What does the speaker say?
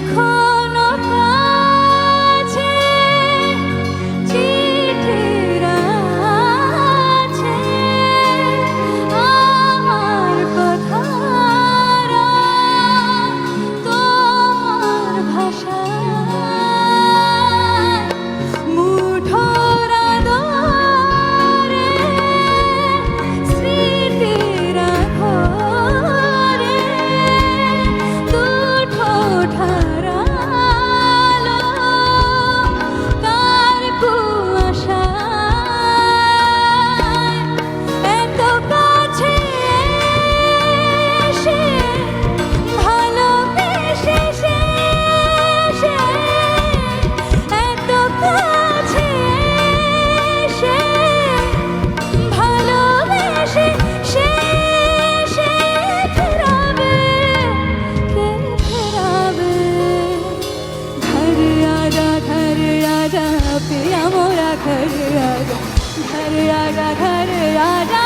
এখনো কাছে চিঠির আছে আমার কথারা তোমার ভাষায় মুঠোর আদরে স্মৃতির ঘরে দু ঠোঁট হারালো কার কুয়াশায় এত কাছে এসে ভালোবেসে শেষে এত কাছে এসে ভালোবেসে শেষে ফেরাবে কে ফেরাবে घर आजा पिया मोरा घर आजा घर आजा